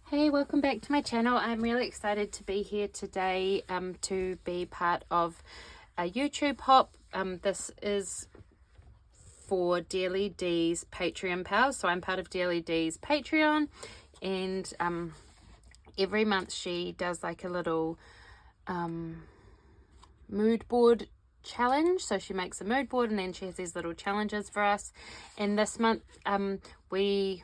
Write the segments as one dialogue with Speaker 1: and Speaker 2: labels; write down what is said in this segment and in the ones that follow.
Speaker 1: Hey, welcome back to my channel. I'm really excited to be here today to be part of a YouTube hop. This is for Dearly Dee's Patreon pals. So I'm part of Dearly Dee's Patreon, and every month she does like a little mood board challenge. So she makes a mood board and then she has these little challenges for us. And this month we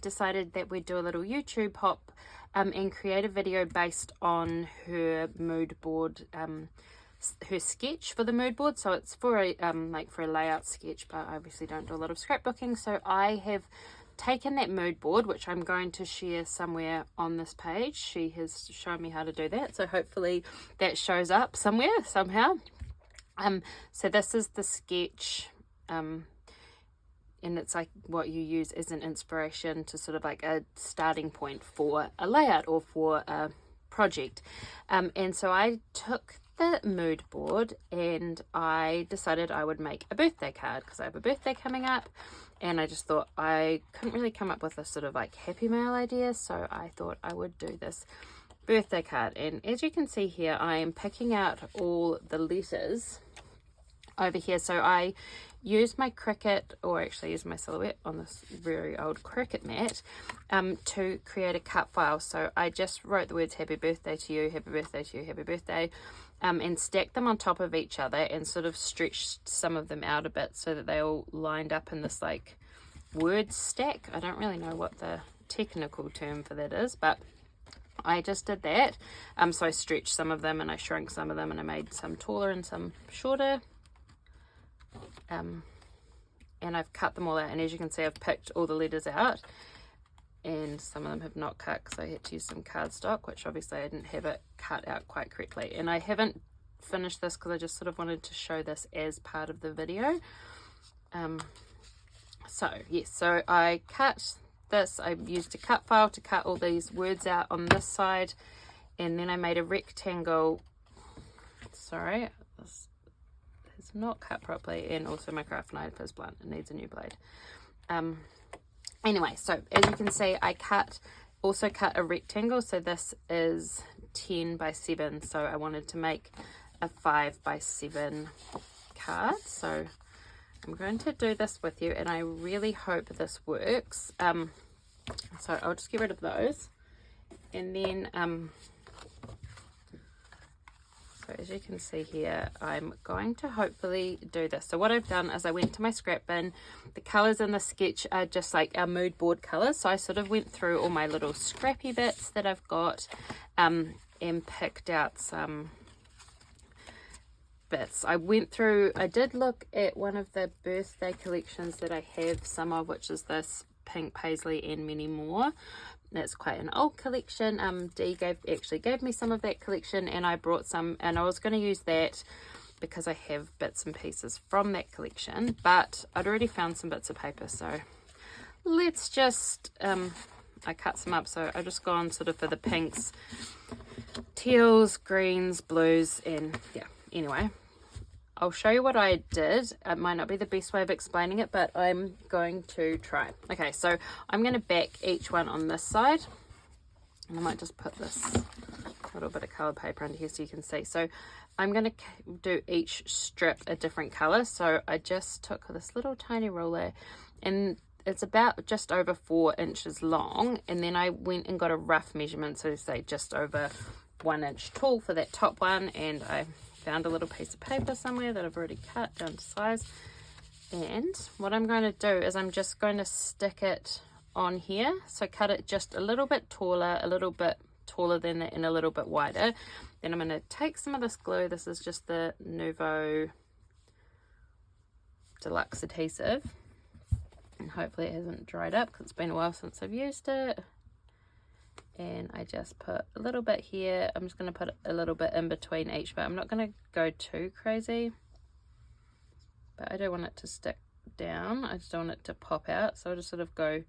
Speaker 1: decided that we'd do a little YouTube hop and create a video based on her mood board, her sketch for the mood board. So it's for a for a layout sketch, but I obviously don't do a lot of scrapbooking. So I have taken that mood board, which I'm going to share somewhere on this page. She has shown me how to do that, so hopefully that shows up somewhere somehow. So this is the sketch, and it's like what you use as an inspiration to sort of like a starting point for a layout or for a project. And so I took the mood board and I decided I would make a birthday card because I have a birthday coming up, and I just thought I couldn't really come up with a sort of like happy mail idea, so I thought I would do this birthday card. And as you can see here, I am picking out all the letters over here. So I used my Cricut, or actually used my Silhouette on this very old Cricut mat, to create a cut file. So I just wrote the words happy birthday to you, happy birthday to you, happy birthday, and stacked them on top of each other and sort of stretched some of them out a bit so that they all lined up in this like word stack. I don't really know what the technical term for that is, but I just did that. So I stretched some of them and I shrunk some of them and I made some taller and some shorter. And I've cut them all out, and as you can see I've picked all the letters out, and some of them have not cut because I had to use some cardstock, which obviously I didn't have it cut out quite correctly. And I haven't finished this because I just sort of wanted to show this as part of the video. So yes, so I cut this. I used a cut file to cut all these words out on this side, and then I made a rectangle. Sorry, this is not cut properly, and also my craft knife is blunt. It needs a new blade. Anyway, so as you can see, I also cut a rectangle. So this is 10 by 7. So I wanted to make a 5 by 7 card. So I'm going to do this with you, and I really hope this works. So I'll just get rid of those, and then so as you can see here, I'm going to hopefully do this. So what I've done is I went to my scrap bin. The colors in the sketch are just like our mood board colors. So I sort of went through all my little scrappy bits that I've got, and picked out some bits. I did look at one of the birthday collections that I have some of, which is this Pink Paisley and Many More. That's quite an old collection. Dee actually gave me some of that collection, and I brought some, and I was going to use that because I have bits and pieces from that collection, but I'd already found some bits of paper, so let's just I cut some up. So I've just gone sort of for the pinks, teals, greens, blues, and yeah, anyway, I'll show you what I did. It might not be the best way of explaining it, but I'm going to try. Okay, so I'm going to back each one on this side. And I might just put this little bit of coloured paper under here so you can see. So I'm going to do each strip a different colour. So I just took this little tiny ruler, and it's about just over 4 inches long. And then I went and got a rough measurement, so say just over 1 inch tall for that top one. And I found a little piece of paper somewhere that I've already cut down to size, and what I'm going to do is I'm just going to stick it on here. So cut it just a little bit taller than that, and a little bit wider. Then I'm going to take some of this glue. This is just the Nuvo Deluxe adhesive, and hopefully it hasn't dried up because it's been a while since I've used it. And I just put a little bit here. I'm just going to put a little bit in between each, but I'm not going to go too crazy. But I don't want it to stick down. I just don't want it to pop out. So I'll just sort of go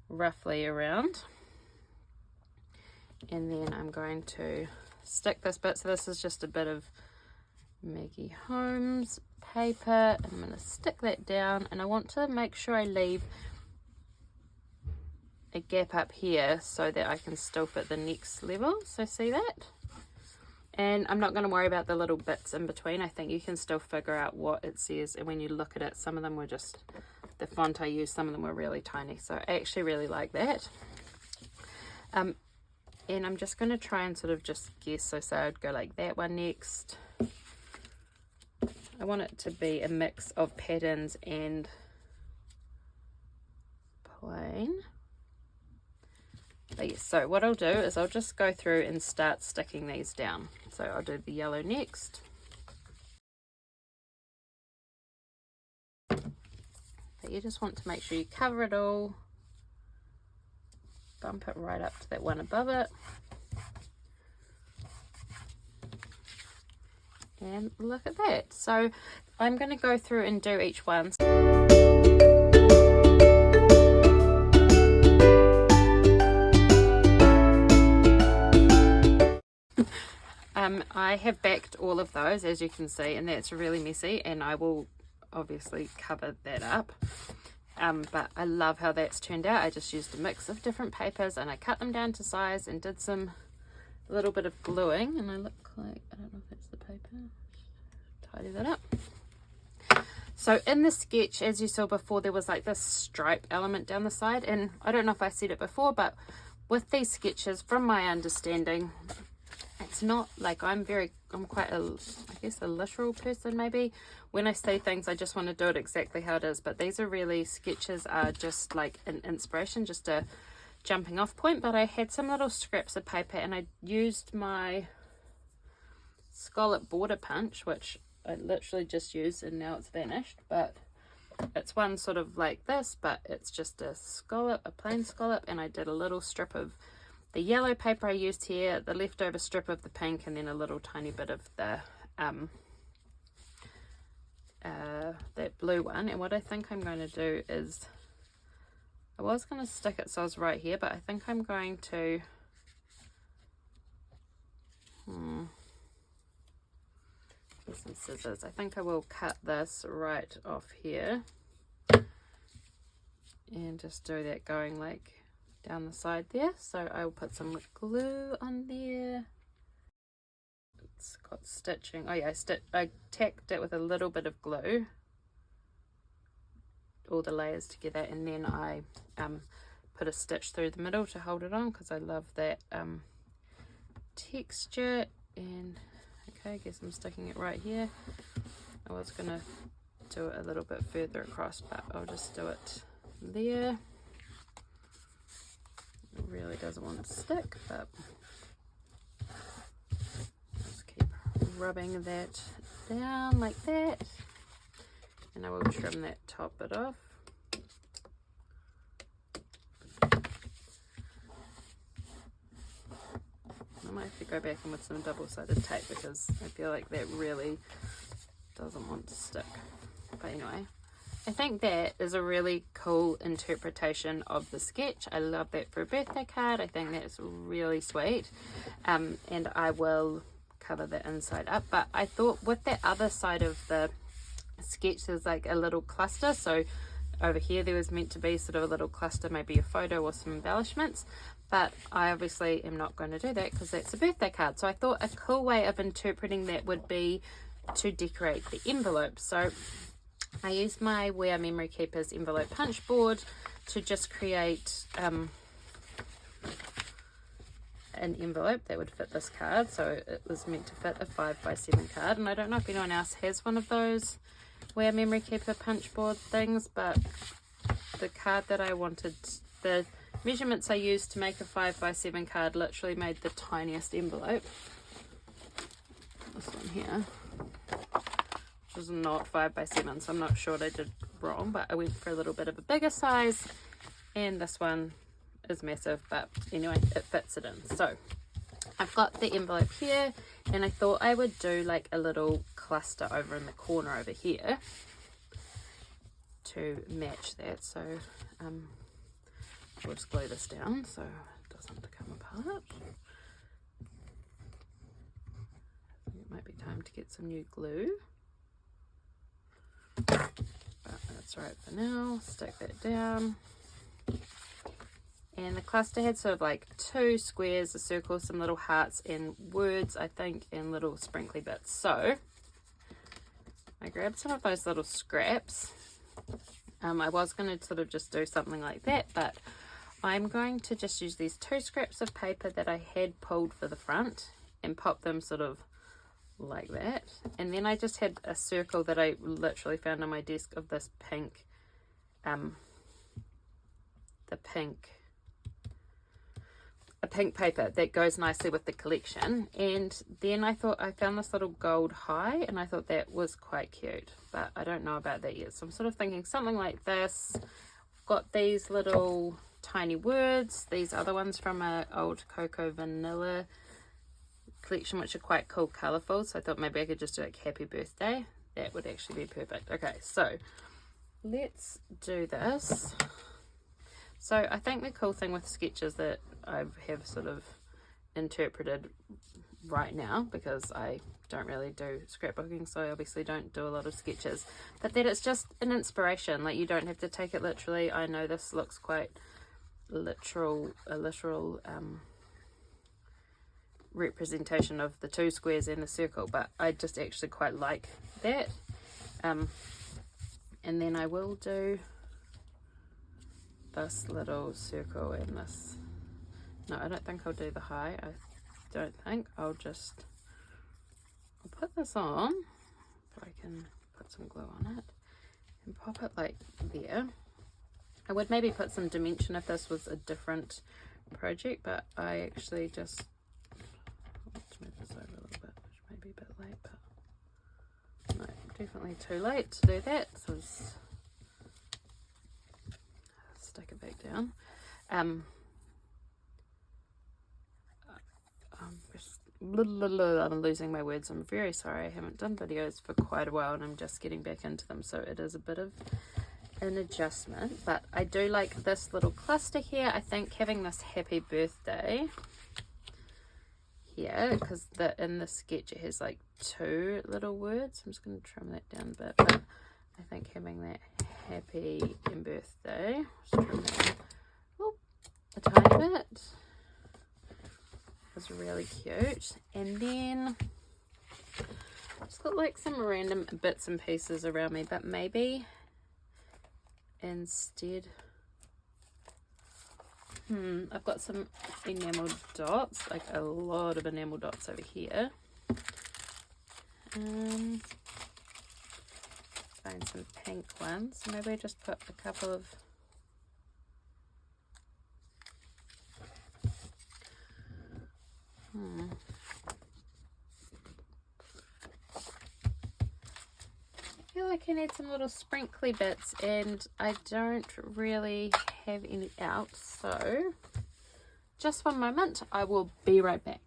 Speaker 1: roughly around. And then I'm going to stick this bit. So this is just a bit of Maggie Holmes paper. And I'm going to stick that down. And I want to make sure I leave a gap up here so that I can still fit the next level. So see that? And I'm not going to worry about the little bits in between. I think you can still figure out what it says, and when you look at it, some of them were just the font I used, some of them were really tiny, so I actually really like that. And I'm just going to try and sort of just guess. So say I'd go like that one next. I want it to be a mix of patterns and plain. But yes, so what I'll do is I'll just go through and start sticking these down. So I'll do the yellow next. But you just want to make sure you cover it all. Bump it right up to that one above it. And look at that. So I'm going to go through and do each one. I have backed all of those, as you can see, and that's really messy, and I will obviously cover that up. But I love how that's turned out. I just used a mix of different papers and I cut them down to size and did a little bit of gluing, and I look like, I don't know if that's the paper, tidy that up. So in the sketch, as you saw before, there was like this stripe element down the side, and I don't know if I said it before, but with these sketches, from my understanding, it's not like I'm quite I guess a literal person maybe. When I say things, I just want to do it exactly how it is, but these are really, sketches are just like an inspiration, just a jumping off point. But I had some little scraps of paper and I used my scallop border punch, which I literally just used and now it's vanished, but it's one sort of like this, but it's just a scallop, a plain scallop, and I did a little strip of the yellow paper I used here, the leftover strip of the pink, and then a little tiny bit of the that blue one. And what I think I'm going to do is, I was going to stick it so I was right here, but I think I'm going to get some scissors. I think I will cut this right off here and just do that going like down the side there. So I will put some glue on there. It's got stitching. Oh yeah, I tacked it with a little bit of glue, all the layers together, and then I put a stitch through the middle to hold it on because I love that texture. And okay, I guess I'm sticking it right here. I was gonna do it a little bit further across, but I'll just do it there. It really doesn't want to stick, but just keep rubbing that down like that, and I will trim that top bit off. I might have to go back in with some double-sided tape because I feel like that really doesn't want to stick. But anyway, I think that is a really cool interpretation of the sketch. I love that for a birthday card. I think that's really sweet. And I will cover the inside up. But I thought with the other side of the sketch, there's like a little cluster. So over here there was meant to be sort of a little cluster, maybe a photo or some embellishments. But I obviously am not going to do that because that's a birthday card. So I thought a cool way of interpreting that would be to decorate the envelope. So I used my We Are Memory Keepers envelope punch board to just create an envelope that would fit this card. So it was meant to fit a 5x7 card, and I don't know if anyone else has one of those We Are Memory Keeper punch board things, but the card that I wanted, the measurements I used to make a 5x7 card literally made the tiniest envelope. This one here, which is not 5x7, so I'm not sure what I did wrong, but I went for a little bit of a bigger size, and this one is massive, but anyway, it fits it in. So I've got the envelope here, and I thought I would do like a little cluster over in the corner over here to match that. So we'll just glue this down so it doesn't come apart. It might be time to get some new glue, but that's right for now. Stick that down. And the cluster had sort of like 2 squares, a circle, some little hearts and words, I think, and little sprinkly bits. So I grabbed some of those little scraps. I was going to sort of just do something like that, but I'm going to just use these 2 scraps of paper that I had pulled for the front and pop them sort of like that. And then I just had a circle that I literally found on my desk of this pink, a pink paper that goes nicely with the collection. And then I thought I found this little gold high, and I thought that was quite cute, but I don't know about that yet. So I'm sort of thinking something like this. Got these little tiny words, these other ones from a old Cocoa Vanilla collection, which are quite cool, colourful. So I thought maybe I could just do like happy birthday. That would actually be perfect. Okay, so let's do this. So I think the cool thing with sketches that I have sort of interpreted right now, because I don't really do scrapbooking, so I obviously don't do a lot of sketches, but that it's just an inspiration. Like, you don't have to take it literally. I know this looks quite literal, a literal representation of the 2 squares and the circle, but I just actually quite like that. And then I will do this little circle and this. No, I don't think I'll do the high. I don't think. I'll put this on, if I can put some glue on it, and pop it like there. I would maybe put some dimension if this was a different project, but I actually just, let's move this over a little bit, which may be a bit late, but no, definitely too late to do that. So stick it back down. I'm losing my words. I'm very sorry. I haven't done videos for quite a while, and I'm just getting back into them, so it is a bit of an adjustment. But I do like this little cluster here. I think having this happy birthday here, because in the sketch it has like 2 little words. I'm just going to trim that down a bit, but I think having that happy and birthday, just trim that a tiny bit, was really cute. And then I've just got like some random bits and pieces around me, but maybe instead, I've got some enamel dots, like a lot of enamel dots over here. Find some pink ones. Maybe I just put a couple of I feel like I need some little sprinkly bits, and I don't really have any out, so just one moment, I will be right back.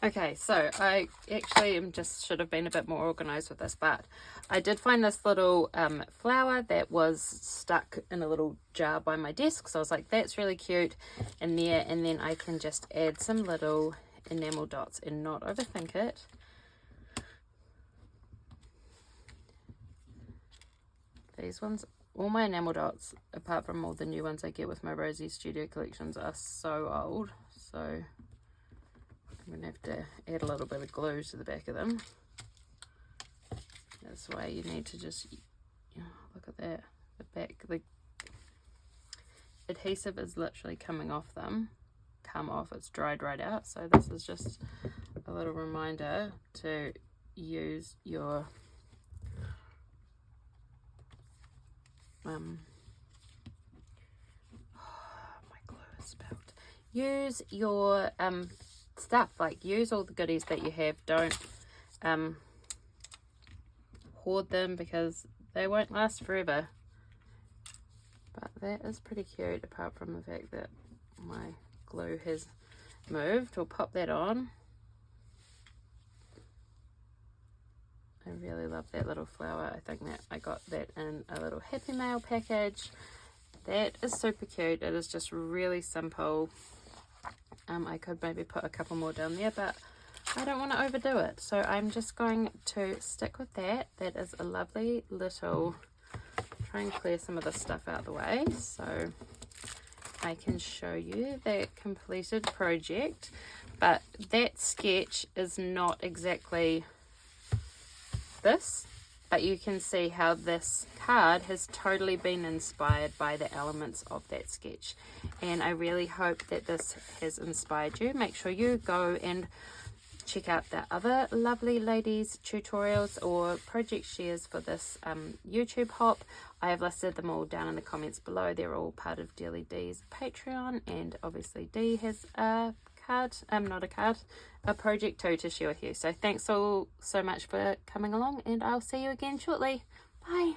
Speaker 1: Okay, so I actually should have been a bit more organized with this, but I did find this little flower that was stuck in a little jar by my desk, so I was like, that's really cute in there. And then I can just add some little enamel dots and not overthink it. These ones, all my enamel dots, apart from all the new ones I get with my Rosie Studio collections, are so old, so I'm going to have to add a little bit of glue to the back of them. That's why you need to just, look at that, the back, the adhesive is literally coming off them, it's dried right out. So this is just a little reminder to use your my glue is spilled. Use your stuff, like use all the goodies that you have. Don't hoard them, because they won't last forever. But that is pretty cute, apart from the fact that my glue has moved. We'll pop that on. I really love that little flower. I think that I got that in a little Happy Mail package. That is super cute. It is just really simple. I could maybe put a couple more down there, but I don't want to overdo it. So I'm just going to stick with that. That is a lovely little, try and clear some of this stuff out of the way. So I can show you the completed project, but that sketch is not exactly this, but you can see how this card has totally been inspired by the elements of that sketch, and I really hope that this has inspired you. Make sure you go and check out the other lovely ladies tutorials or project shares for this YouTube hop. I have listed them all down in the comments below. They're all part of Dearly Dee's Patreon, and obviously Dee has a card, a project too to share with you. So thanks all so much for coming along, and I'll see you again shortly. Bye.